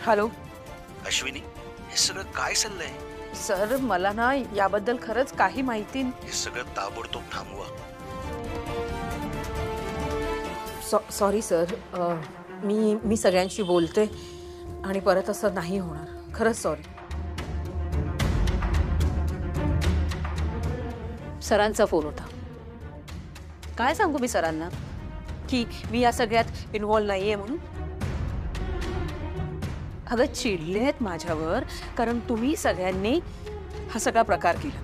Hello Ashwini, हे सगळं काय चाललंय? सर, मला ना याबद्दल खरंच काही माहिती. हे सगळं ताबडतोब थांबवा. सॉरी सर, मी सगळ्यांशी बोलते आणि परत असं नाही होणार. खरंच सॉरी. सरांचा फोन होता. काय सांगू मी सरांना की मी या सगळ्यात इन्व्हॉल्व नाहीये म्हणून? अगं चिडले आहेत माझ्यावर कारण तुम्ही सगळ्यांनी हा सगळा प्रकार केला.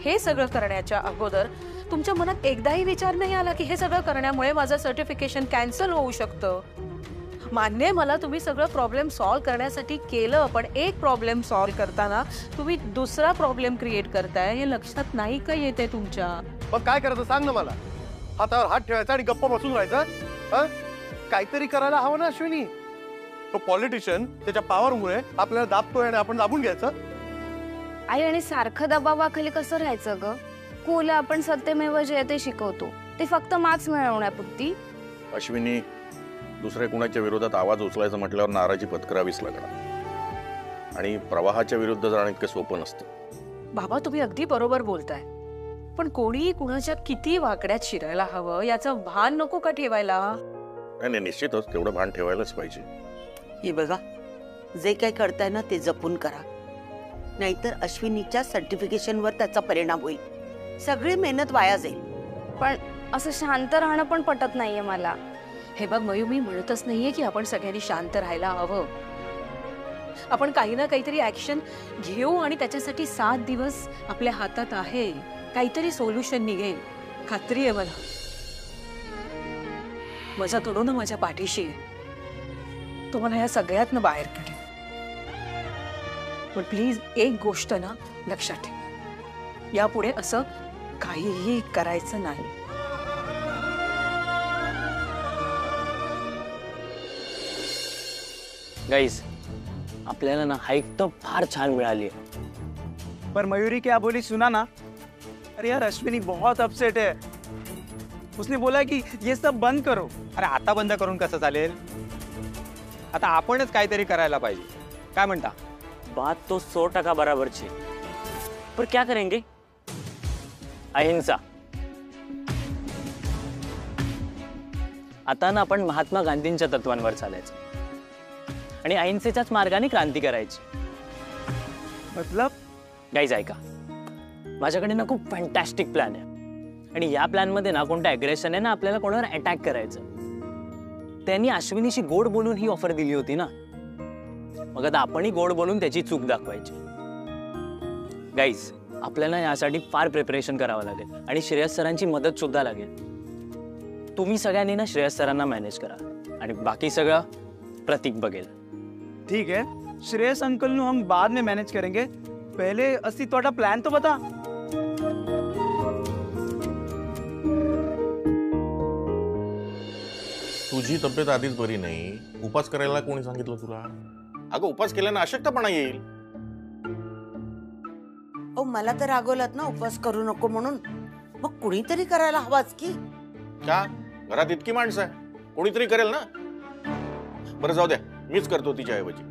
हे सगळं करण्याच्या अगोदर तुमच्या मनात एकदाही विचार नाही आला की हे सगळं करण्यामुळे माझं सर्टिफिकेशन कॅन्सल होऊ शकतं. मान्य आहे मला, तुम्ही सगळं प्रॉब्लेम सॉल्व्ह करण्यासाठी केलं, पण एक प्रॉब्लेम सॉल्व्ह करताना तुम्ही दुसरा प्रॉब्लेम क्रिएट करताय हे लक्षात नाही का येते तुमच्या? मग काय करायचं सांग ना मला. हातावर हात ठेवायचा आणि गप्पा बसून राहायचं? काहीतरी करायला हवं ना अश्विनी. तो पॉलिटिशियन त्याच्या पॉवरमुळे आपल्याला दाबतोय आणि आपण दाबून घ्यायचं. आई, आणि सारखं दबावाखाली कसं राहायचं ग? स्कूलला आपण सत्यमेव जयते शिकवतो, ते फक्त मार्क्स मिळवण्यापुरती. अश्विनी, दुसऱ्या कुणाच्या विरोधात आवाज उचलायचं म्हटल्यावर नाराजी पत्करावीच लागणार आणि प्रवाहाच्या विरुद्ध जाणं इतकं सोपं नसतं. बाबा, तुम्ही अगदी बरोबर बोलताय, पण कोणी कुणाच्या किती वाकड्यात शिरायला हवं याचं भान नको का ठेवायला? नाही, निश्चितच तेवढं भान ठेवायलाच पाहिजे. हे बघा, जे काही करताय ना ते जपून करा, नाहीतर अश्विनीच्या सर्टिफिकेशनवर त्याचा परिणाम होईल. सगळी मेहनत वाया जाईल. पण असं शांत राहणं पण पटत नाहीये मला. हे बघ मयू, मी म्हणतच नाहीये की आपण सगळ्यांनी शांत राहायला हवं. आपण काही ना काहीतरी ऍक्शन घेऊ आणि त्याच्यासाठी 7 दिवस आपल्या हातात आहे. काहीतरी सोल्युशन निघेल, खात्री आहे मला. माझा तोडो ना माझ्या पाठीशी आहे. तुम्हाला या सगळ्यातनं बाहेर काढेल. पण प्लीज एक गोष्ट ना लक्षात ठेव, यापुढे असं काहीही करायचं नाही. गाइस, आपल्याला ना हाइक तो फार छान मिळाली है. पर मयूरी क्या बोली सुना ना? अरे यार, अश्विनी बहुत अपसेट है. उसने बोला कि ये सब बंद करो. अरे आता बंद करून कसं चालेल? आता आपणच काहीतरी करायला पाहिजे. काय म्हणता? बात तो 100% बराबर छे. पर क्या करेंगे? अहिंसा. आता ना आपण महात्मा गांधींच्या तत्वांवर चालायचं आणि अहिंसेच्याच मार्गाने क्रांती करायची. मतलब? गाईज ऐका, माझ्याकडे ना खूप फॅन्टॅस्टिक प्लॅन आहे आणि या प्लॅन मध्ये ना कोणतं ॲग्रेशन आहे ना आपल्याला कोणावर अटॅक करायचं. त्यांनी अश्विनीशी गोड बोलून ही ऑफर दिली होती ना, मग आता आपणही गोड बोलून त्याची चूक दाखवायची. गाईज, आपल्याला यासाठी फार प्रिपरेशन करावं लागेल आणि श्रेयस सरांची मदत सुद्धा लागेल. तुम्ही सगळ्यांनी ना श्रेयस सरांना मॅनेज करा आणि बाकी सगळं प्रतीक बघेल. ठीक है, श्रेयस अंकल नु हम बाद में मैनेज करेंगे. पहले असली तोड़ा प्लान तो बता. तुझी तब्येत आधीच बरी नाही, उपास करायला कोणी सांगितलं तुला? अगं, उपास केल्याने अशक्तपणा येईल. मला तर रागवलात ना उपवास करू नको म्हणून. मग कुणीतरी करायला हवाच की. क्या घरात इतकी माणसं आहे, कोणीतरी करेल ना. बरं जाऊ द्या, मीच करतो तिच्या ऐवजी.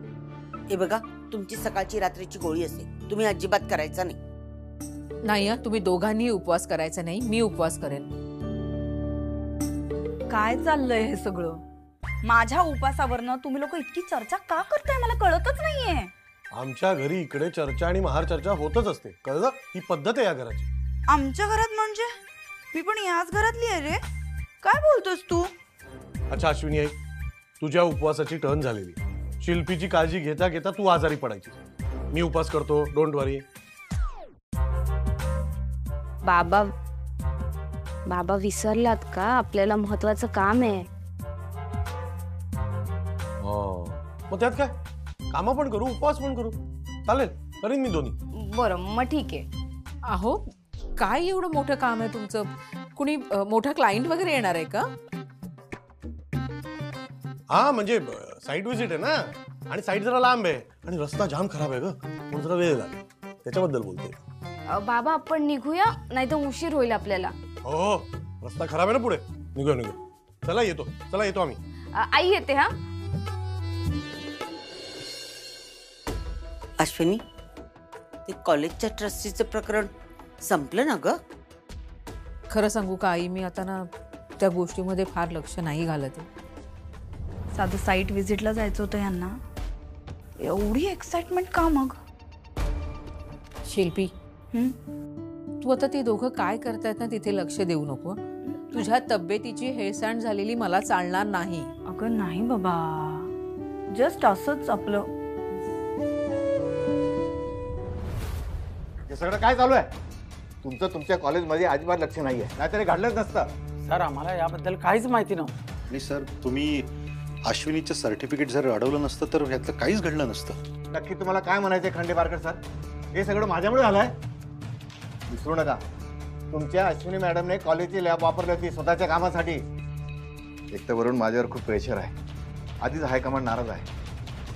हे बघा, तुमची सकाळची रात्रीची गोळी असेल, तुम्ही अजिबात करायचा नाही. नाही, तुम्ही दोघांनी उपवास करायचा नाही, मी उपवास करेन. काय चाललंय हे सगळं? माझ्या उपवासावरनं तुम्ही लोक इतकी चर्चा का करताय मला कळतच नाहीये. आमच्या घरी इकडे चर्चा आणि महार चर्चा होतच असते, कळलं? ही पद्धत आहे या घराची. आमच्या घरात म्हणजे? मी पण याच घरातली आहे रे. काय बोलतोस तू? अच्छा अश्विनी आई, तुझ्या उपवासाची टर्न झालेली. शिल्पीची काळजी घेता घेता तू आजारी पडायची. मी उपवास करतो, डोंट वरी. बाबा बाबा विसरलात का? आपल्याला महत्वाचं काम आहे. मग त्यात काय, काम पण करू उपवास पण करू, चालेल, करीन मी दोन्ही. बरं, मग ठीक आहे. अहो, काय एवढं मोठं काम आहे तुमचं? कुणी मोठा क्लायंट वगैरे येणार आहे का? हा, म्हणजे साईट व्हिजिट आहे ना, आणि साईट जरा लांब आहे आणि रस्ता जाम खराब आहे ग, म्हणून जरा वेळ लागेल, त्याच्याबद्दल बोलते. बाबा, आपण निघूया, नाही तर उशीर होईल आपल्याला. हो, रस्ता खराब आहे ना पुढे. निघूया. चला येतो आम्ही. आई येते. हा, अश्विनी, ते कॉलेजच्या ट्रस्टीचं प्रकरण संपलं ना ग? खरं सांगू का आई, मी आता ना त्या गोष्टीमध्ये फार लक्ष नाही घालत आहे. साधं साईट व्हिजिटला जायचं होतं यांना. एवढी एक्साइटमेंट का मग? शिल्पी, तू आता ते दोघं काय करतायत ना तिथे लक्ष देऊ नको. तुझ्या तब्येतीची हेळसांड झालेली मला चालणार नाही. अगं नाही बाबा, जस्ट असंच आपलं. हे सगळं काय चालू आहे? तुमचं तुमच्या कॉलेजमध्ये अजिबात लक्ष नाहीये, नाहीतरी घडलंच नसतं. सर आम्हाला याबद्दल काहीच माहिती नव्हतं. आणि सर, तुम्ही अश्विनीचं सर्टिफिकेट जर अडवलं नसतं तर ह्यातलं काहीच घडलं नसतं. नक्की तुम्हाला काय म्हणायचंय खंडेपारकर सर? हे सगळं माझ्यामुळे झालंय. विसरू नका, तुमच्या अश्विनी मॅडमने कॉलेजची लॅब वापरली होती स्वतःच्या कामासाठी. एक तर वरून माझ्यावर खूप प्रेशर आहे, आधीच हायकमांड नाराज आहे,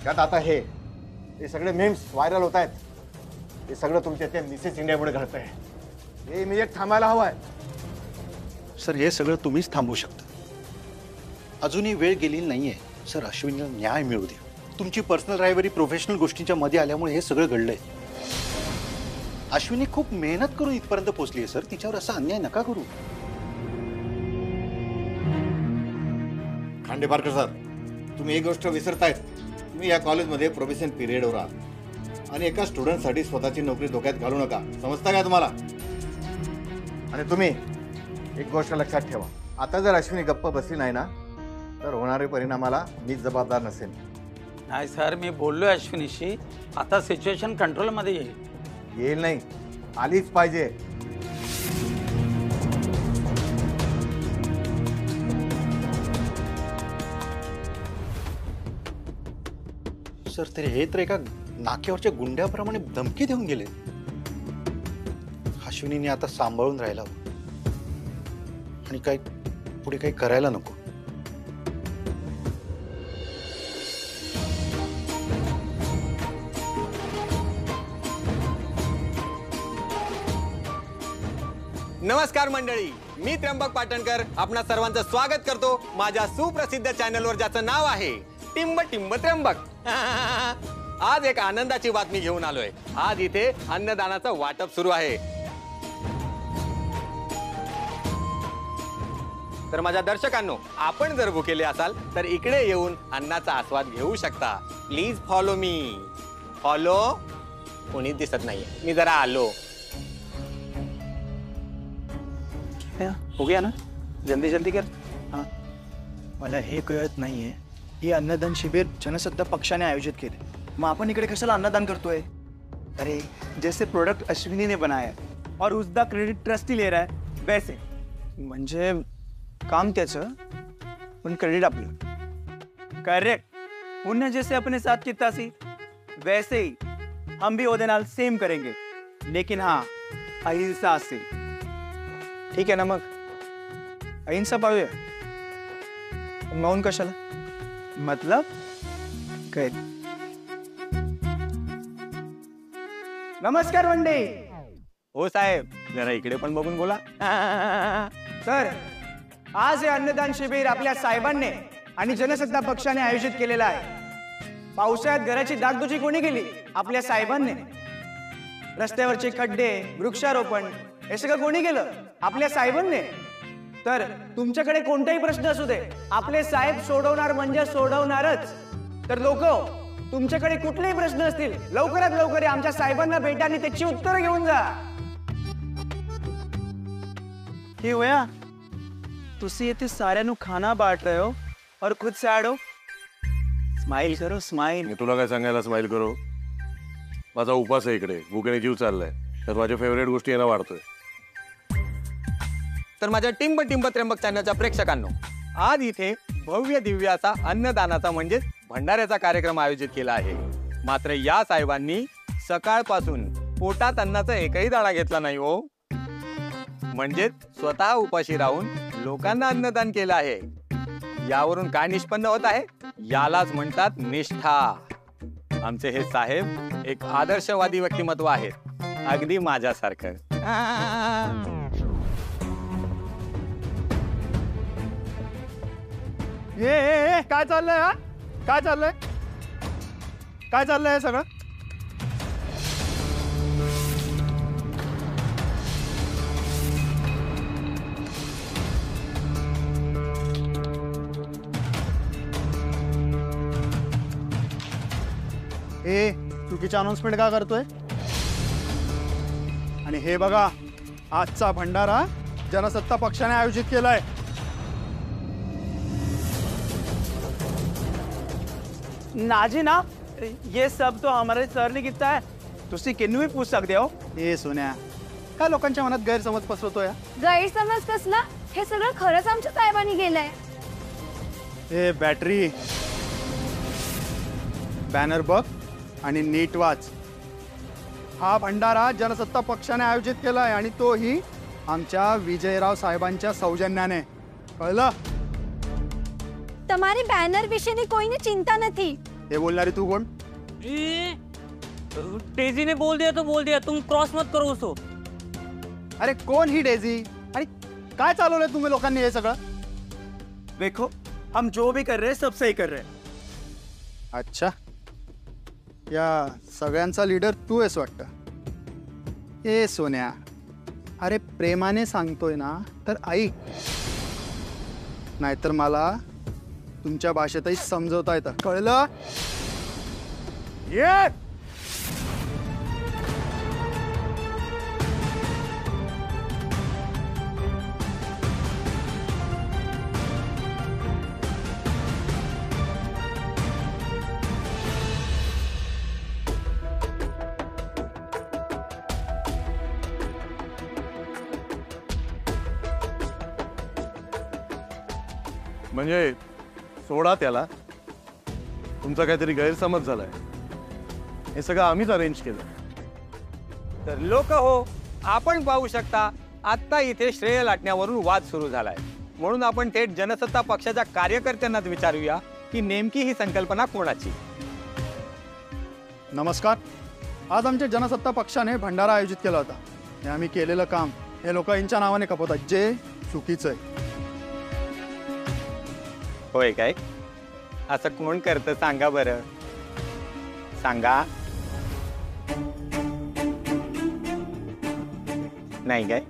त्यात आता हे सगळे मेम्स व्हायरल होत आहेत. हे सगळं तुमच्या त्या मिसेस इंडियामुळे घडतंय. हे इमिजिएट थांबायला हवंय. सर, हे सगळं तुम्हीच थांबवू शकता. अजूनही वेळ गेलेली नाहीये. सर, अश्विनीला न्याय मिळू द्या. तुमची पर्सनल रायव्हरी प्रोफेशनल गोष्टींच्या मध्ये आल्यामुळे हे सगळं घडलंय. अश्विनी खूप मेहनत करून इथपर्यंत पोहोचली आहे सर. तिच्यावर असा अन्याय नका करू. खांडेपारकर सर, तुम्ही एक गोष्ट विसरतायत. तुम्ही या कॉलेजमध्ये प्रोबेशन पिरियडवर आहात आणि एका स्टुडंटसाठी स्वतःची नोकरी धोक्यात घालू नका. समजता का तुम्हाला? आणि तुम्ही एक गोष्ट लक्षात ठेवा, आता जर अश्विनी गप्प बसली नाही ना तर होणारे परिणामाला मीच जबाबदार नसेल. नाही सर, मी बोललोय अश्विनीशी, आता सिच्युएशन कंट्रोलमध्ये येईल. येईल नाही, आलीच पाहिजे. सर, ते हे तर एका नाक्यावरच्या गुंड्याप्रमाणे धमकी देऊन गेले. अश्विनीने आता सांभाळून राहायला हवं आणि काय पुढे काही करायला नको. नमस्कार मंडळी, मी त्र्यंबक पाटणकर आपणा सर्वांचं स्वागत करतो माझ्या सुप्रसिद्ध चॅनलवर, ज्याचं नाव आहे टिंब टिंब त्र्यंबक. आज एक आनंदाची बातमी घेऊन आलोय. आज इथे अन्नदानाचं वाटप सुरू आहे. तर माझ्या दर्शकांनो, आपण जर भुकेले असाल तर इकडे येऊन अन्नाचा आस्वाद घेऊ शकता. Please follow me. फॉलो. कोणीच दिसत नाहीये, मी जरा आलो. हो गया ना, जल्दी जल्दी कर. हाँ, मला हे कळत नाहीये, हे अन्नदान शिबिर जनसत्ता पक्षाने आयोजित केले, मग आपण इकडे कशाला अन्नदान करतोय? अरे जैसे प्रोडक्ट अश्विनी ने बनाया और उसका क्रेडिट ट्रस्टी ले रहा है वैसे, म्हणजे काम त्याचं पण क्रेडिट आपलं. करेक्ट. उन्हें जैसे अपने साथ किया सी वैसे ही हम भी ओदे नाल सेम करेंगे, लेकिन हाँ अहिंसा से. ठीक है ना? मग अहिंसा पाळूया. मौन कशाला? मतलब काय? नमस्कार मंडळी. हो साहेब, जरा इकडे पण बघून बोला. तर आज हे अन्नदान शिबिर आपल्या साहेबांनी आणि जनसत्ता पक्षाने आयोजित केलेलं आहे. पावसाळ्यात घराची डागडुजी कोणी केली? आपल्या साहेबांनी. रस्त्यावरचे खड्डे, वृक्षारोपण हे सगळं कोणी केलं? आपल्या साहेबांनी. तर तुमच्याकडे कोणताही प्रश्न असू दे, आपले साहेब सोडवणार म्हणजे सोडवणारच. तर लोक, तुमच्याकडे कुठलेही प्रश्न असतील, लवकरात लवकर आमच्या साहेबांना भेटा आणि त्याची उत्तरं घेऊन जा. हे होया, तुसी इथे साऱ्यांना खाना बांट रहे हो और खुद सैड हो. स्माइल करो, स्माइल. मी तुला काय सांगायला स्माइल करू? माझा उपास आहे इकडे, भुकेने जीव चाललाय, तर माझ्या फेवरेट गोष्टी यांना वाढतोय. तर माझ्या टिंब टिंब त्र्यंबक चॅनलच्या प्रेक्षकांनो, आज इथे भव्य दिव्य असा अन्नदानाचा म्हणजेच भंडाऱ्याचा कार्यक्रम आयोजित केला आहे. मात्र या साहेबांनी सकाळपासून पोटात अन्नाचा एकही दाणा घेतला नाही हो. म्हणजेच स्वतः उपाशी राहून लोकांना अन्नदान केलं आहे. यावरून काय निष्पन्न होत आहे? यालाच म्हणतात निष्ठा. आमचे हे साहेब एक आदर्शवादी व्यक्तिमत्व आहेत, अगदी माझ्यासारखं. काय चाललंय? काय चाललंय? काय चाललंय सगळं? ए चुकीची अनाउन्समेंट का करतोय? आणि हे बघा, आजचा भंडारा जनसत्ता पक्षाने आयोजित केलाय. नाजी ना, ये सब तो हमारे सर ने किया है. तुसी किन्नू भी पूछ सकते हो. ए सोन्या, काय लोकांच्या मनात गैरसमज पसरवतोय? गैरसमज कसला? हे सगळं खरंच आमच्या साहेबांनी केलंय. ए बॅटरी, बॅनर बघ आणि नीट वाच. हा भंडारा जनसत्ता पक्षाने आयोजित केलाय आणि तोही आमच्या विजयराव साहेबांच्या सौजन्याने. कळलं? તમારી બેનર વિશેની કોઈને चिंता નથી. हे बोलणारी तू कोण? डेजी ने बोल दिया तो बोल दिया, तुम क्रॉस मत करो उसको. अरे कोण ही डेझी आणि काय चालवलंय तुम्ही लोकांनी हे सगळं? देखो, हम जो भी कर रहे हैं सब सही कर रहे हैं. अच्छा, या सगळ्यांचा लीडर तू आहेस वाटतं. ए सोन्या, अरे प्रेमाने सांगतोय ना तर ऐक, नाहीतर मला तुमच्या भाषेतही समजवता येतं. कळलं? ये म्हणजे सोडा त्याला, तुमचा काहीतरी गैरसमज झालाय. हे सगळं आम्हीच अरेंज केलं. तर लोक हो, आपण पाहू शकता आता इथे श्रेय लाटण्यावरून वाद सुरू झालाय. म्हणून आपण थेट जनसत्ता पक्षाच्या कार्यकर्त्यांनाच विचारूया की नेमकी ही संकल्पना कोणाची. नमस्कार. आज आमच्या जनसत्ता पक्षाने भंडारा आयोजित केला होता. हे आम्ही केलेलं काम हे लोक यांच्या नावाने खपवतात, जे चुकीचं आहे. होय काय? असं कोण करतं सांगा बरं, सांगा. नाही काय?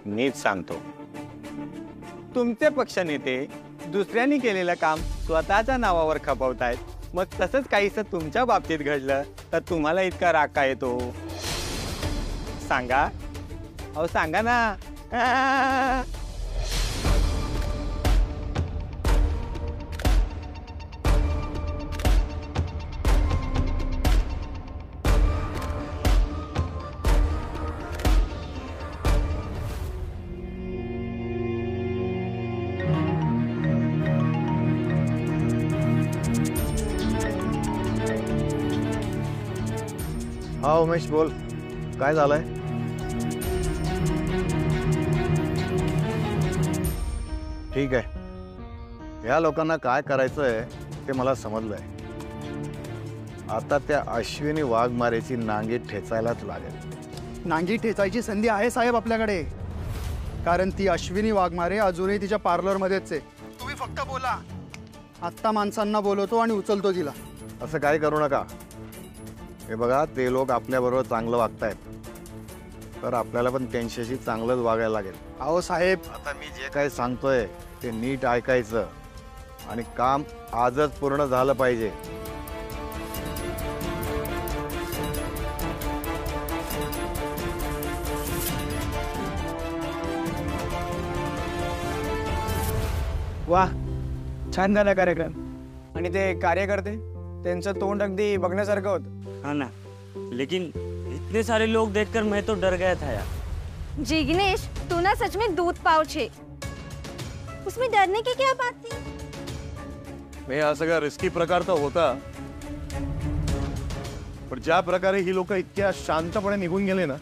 नीट सांगतो. तुमचे पक्षनेते दुसऱ्यांनी केलेलं काम स्वतःच्या नावावर खपवतायत. मग तसंच काहीसं तुमच्या बाबतीत घडलं तर तुम्हाला इतका राग का येतो? सांगा. अहो सांगा ना. हा उमेश बोल, काय झालंय? ठीक आहे, या लोकांना काय करायचंय ते मला समजलंय. आता त्या अश्विनी वाघमारेची नांगी ठेचायलाच लागेल. नांगी ठेचायची संधी आहे साहेब आपल्याकडे, कारण ती अश्विनी वाघमारे अजूनही तिच्या पार्लरमध्येच आहे. तुम्ही फक्त बोला. आत्ता माणसांना बोलवतो आणि उचलतो तिला. असं काय करू नका. हे बघा, ते लोक आपल्याबरोबर चांगलं वागतायत, तर आपल्याला पण त्यांच्याशी चांगलंच वागायला लागेल. अहो साहेब, आता मी जे काय सांगतोय ते नीट ऐकायचं आणि काम आजच पूर्ण झालं पाहिजे. वाह, छान झाला कार्यक्रम. आणि ते कार्यकर्ते, त्यांचं तोंड अगदी बघण्यासारखं होतं. हाँ ना, लेकिन इतने सारे लोग देखकर मैं तो डर गया था यार. जिग्नेश, तू ना सच में दूध पाव छे. उसमें डरने की क्या बात थी? मी हा सगळा रिस्की प्रकार तर होता, पण ज्या प्रकारे ही लोक इतक्या शांतपणे निघून गेले ना,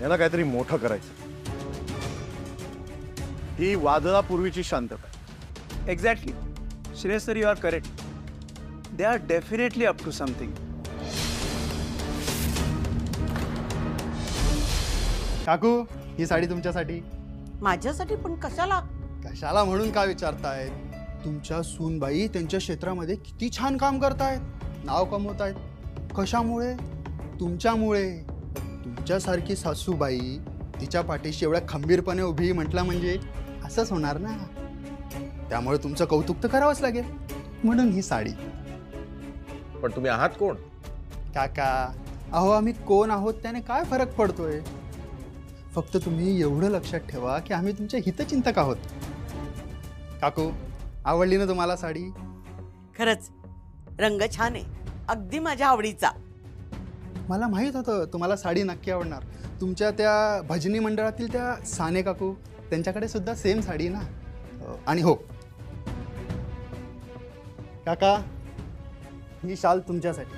याला काहीतरी मोठं करायचं. ही वादळापूर्वीची शांतता. Exactly. Shreyas sir, you are correct. They are definitely up to something. काकू, ही साडी तुमच्यासाठी. माझ्यासाठी? पण कशाला? कशाला म्हणून का विचारतायत? तुमच्या सूनबाई त्यांच्या क्षेत्रामध्ये किती छान काम करतायत, नाव कमवतायत. कशामुळे? तुमच्यामुळे. तुमच्यासारखी सासूबाई तिच्या पाठीशी एवढ्या खंबीरपणे उभी म्हटलं म्हणजे असंच होणार ना. त्यामुळे तुमचं कौतुक तर करावंच लागेल. म्हणून ही साडी. पण तुम्ही आहात कोण? काका, अहो आम्ही कोण आहोत त्याने काय फरक पडतोय? फक्त तुम्ही एवढं लक्षात ठेवा की आम्ही तुमचे हितचिंतक आहोत. काकू, आवडली ना तुम्हाला साडी? खरंच रंग छान आहे, अगदी माझ्या आवडीचा. मला माहित होतं तुम्हाला साडी नक्की आवडणार. तुमच्या त्या भजनी मंडळातील त्या साने काकू, त्यांच्याकडे सुद्धा सेम साडी ना. आणि हो काका, ही शाल तुमच्यासाठी.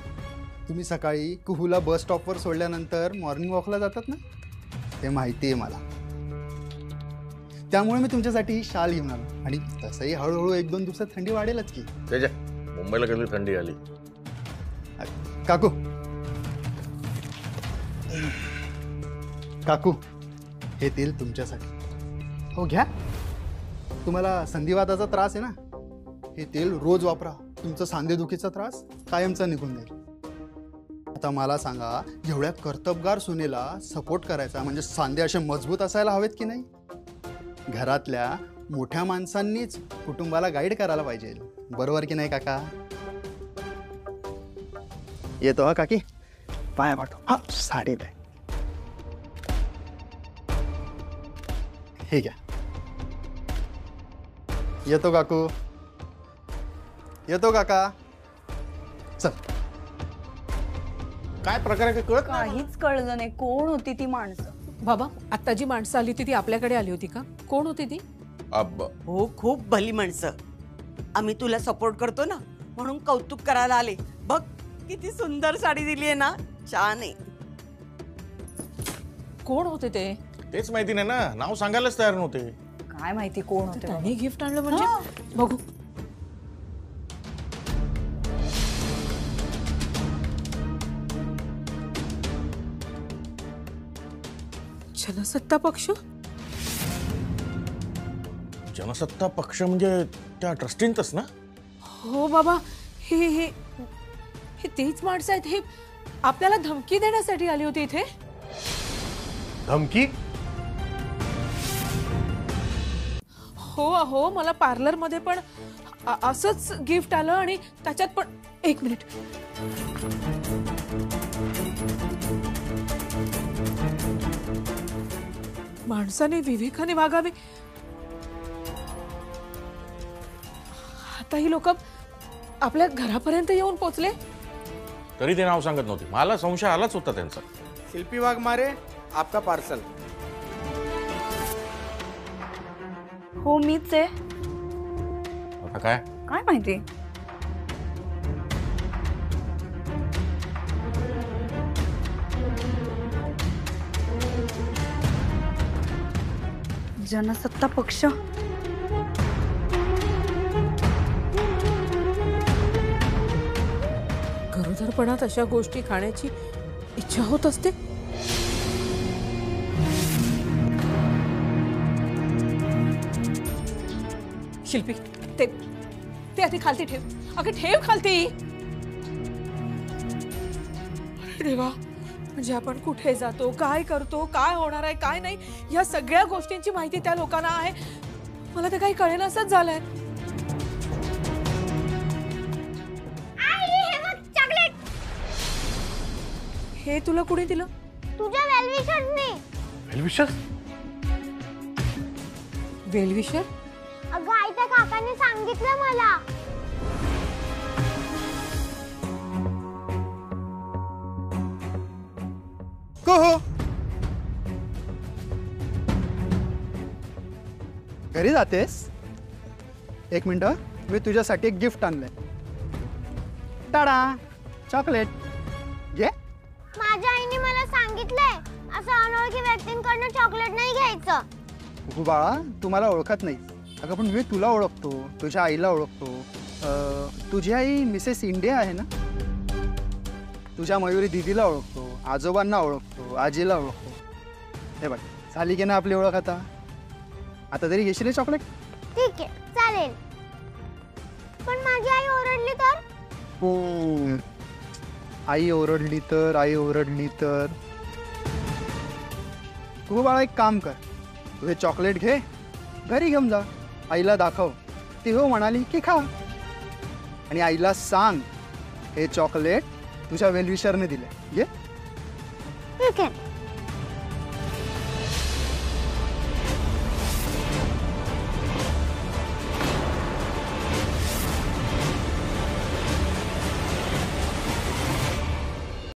तुम्ही सकाळी कुहूला बस स्टॉपवर सोडल्यानंतर मॉर्निंग वॉकला जातात ना, ते माहिती आहे मला. त्यामुळे मी तुमच्यासाठी ही शाल घेऊन आलो. आणि तसंही हळूहळू 1-2 दिवसात थंडी वाढेलच की. त्याच्या मुंबईला कधी थंडी आली? काकू, काकू, हे तेल तुमच्यासाठी. हो घ्या. तुम्हाला संधिवाताचा त्रास आहे ना, हे तेल रोज वापरा. तुमचा सांधेदुखीचा त्रास कायमचा निघून जाईल. आता मला सांगा, एवढ्या कर्तबगार सुनेला सपोर्ट करायचा म्हणजे सांधे असे मजबूत असायला हवेत की नाही? घरातल्या मोठ्या माणसांनीच कुटुंबाला गाईड करायला पाहिजे, बरोबर की नाही काका? येतो हा काकी, पाया पाठव. हा साडी द्या. हे घ्या. येतो काकू, येतो काका. चल. काय प्रकार आहे कळत काहीच कळलं नाही. कोण होती ती माणसं? बाबा, आता जी माणसं आली होती ती आपल्याकडे आली होती का? कोण होती ती? हो, खूप भली माणसं. आम्ही तुला सपोर्ट करतो ना, म्हणून कौतुक करायला आले. बघ किती सुंदर साडी दिली आहे ना, छान आहे. कोण होते ते? तेच माहिती नाही ना, नाव सांगायलाच तयार नव्हते. काय माहिती कोण होते? त्यांनी गिफ्ट आणलं म्हणजे? बघू. जनसत्ता पक्ष? जनसत्ता पक्ष म्हणजे त्या ट्रस्टींतच ना? हो बाबा, हे हे हे तेच माणसं आहेत. हे आपल्याला धमकी देण्यासाठी आली होती इथे. धमकी? हो अहो, मला पार्लर मध्ये पण असंच गिफ्ट आलं आणि त्याच्यात पण. एक मिनिट. माणसाने विवेकाने वागावे. आता ही लोक आपल्या घरापर्यंत येऊन पोचले. तरी ते नाव सांगत नव्हते. मला संशय आलाच होता त्यांचा. शिल्पी वाघमारे, आपका पार्सल. हो, मीच आहे. आता काय काय माहिती? जनसत्ता पक्ष. गरोदरपणात अशा गोष्टी खाण्याची इच्छा होत असते. शिल्पी, ते आधी खालती ठेव. अगं ठेव खालती. अरे देवा, म्हणजे आपण कुठे जातो, काय करतो, काय होणार आहे, काय नाही, या सगळ्या गोष्टींची माहिती त्या लोकांना आहे. मला तर काही कळेनासच झालंय. हे तुला कुणी दिलं? तुझ्या वेलविशरने. वेलविशर? वेलविशर? अगं आई, त्या काकाने सांगितलं मला. हो, घरी जातेस? एक मिनिट, मी तुझ्यासाठी एक गिफ्ट आणलंय. टाडा, चॉकलेट घे. माझ्या आईने मला सांगितलंय असं अनोळखी व्यक्तींकडनं चॉकलेट नाही घ्यायचं. हो बाळा, तू मला ओळखत नाही. अगं पण मी तुला ओळखतो, तुझ्या आईला ओळखतो. तुझी आई मिसेस इंडिया आहे ना? तुझ्या मयुरी दीदीला ओळखतो, आजोबांना ओळखतो, आजीला ओळखतो. हे बघ, झाली की ना आपली ओळख. आता तरी घेशील चॉकलेट? ठीक आहे, चालेल. पण माझी आई ओरडली तर? आई ओरडली तर, आई ओरडली तर. तू बाळा एक काम कर, तू हे चॉकलेट घे, घरी घेऊन जा, आईला दाखव. ती हो म्हणाली की खा. आणि आईला सांग हे चॉकलेट तुझ्या वेलविशरने दिले. घे. ठीक आहे.